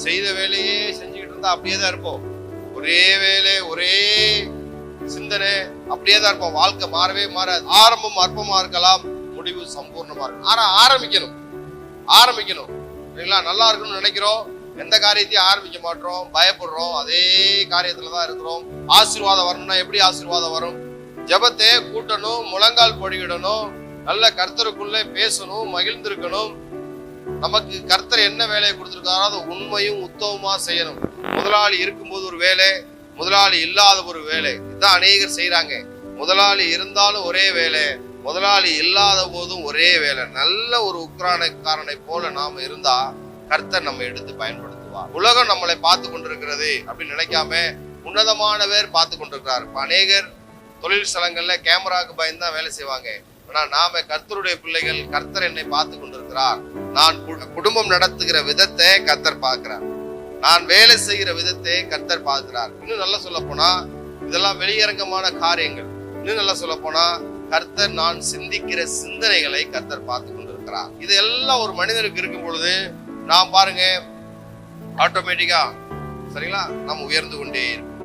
செய்த வேலையே செஞ்சுக்கிட்டு இருந்தா அப்படியே தான் இருப்போம். ஒரே வேலை, ஒரே சிந்தனை, அப்படியே தான் இருப்போம். வாழ்க்கை மாறவே மாறாது. ஆரம்பம் அற்பமா இருக்கலாம், முடிவு சம்பூர்ணமா இருக்கும். ஆனா ஆரம்பிக்கணும். சரிங்களா? நல்லா இருக்கணும்னு நினைக்கிறோம், எந்த காரியத்தையும் ஆரம்பிக்க மாட்டோம், பயப்படுறோம், அதே காரியத்துலதான் இருக்கிறோம். ஆசீர்வாதம் வரணும்னா எப்படி ஆசீர்வாதம் வரும்? ஜெபத்தை கூட்டணும், முழங்கால் படிக்கிடணும், நல்ல கர்த்தருக்குள்ளே பேசணும், மகிழ்ந்திருக்கணும். நமக்கு கர்த்தர் என்ன வேலையை கொடுத்திருக்காரோ அதை உண்மையும் உத்தமமா செய்யணும். முதலாளி இருக்கும்போது ஒரு வேலை, முதலாளி இல்லாத ஒரு வேலை. இதுதான் அநேகர் செய்யறாங்க. முதலாளி இருந்தாலும் ஒரே வேலை, முதலாளி இல்லாத போதும் ஒரே வேலை. நல்ல ஒரு உக்ரானக்காரனை போல நாம இருந்தா கர்த்தர் நம்ம எடுத்து பயன்படுத்துவார். உலகம் நம்மளை பார்த்து கொண்டிருக்கிறது அப்படின்னு நினைக்காம உன்னதமானவர் பார்த்து கொண்டிருக்கிறார். இப்ப அநேகர் தொழில் ஸ்தலங்கள்ல கேமராவுக்கு பயந்து தான் வேலை செய்வாங்க. ஆனா நாம கர்த்தருடைய பிள்ளைகள், கர்த்தர் என்னை பார்த்து கொண்டிருக்கிறார். நான் குடும்பம் நடத்துகிற விதத்தை கர்த்தர் பார்க்கிறார், நான் வேலை செய்கிற விதத்தை கர்த்தர் பார்க்கிறார். இன்னும் நல்லா சொல்ல போனா இதெல்லாம் வெளியரங்கமான காரியங்கள். இன்னும் நல்லா சொல்ல போனா கர்த்தர் நான் சிந்திக்கிற சிந்தனைகளை கர்த்தர் பார்த்து கொண்டிருக்கிறார். இது எல்லாம் ஒரு மனிதனுக்கு இருக்கும் பொழுது நாம் பாருங்க, ஆட்டோமேட்டிக்கா சரிங்களா நம்ம உயர்ந்து கொண்டே இருக்கும்.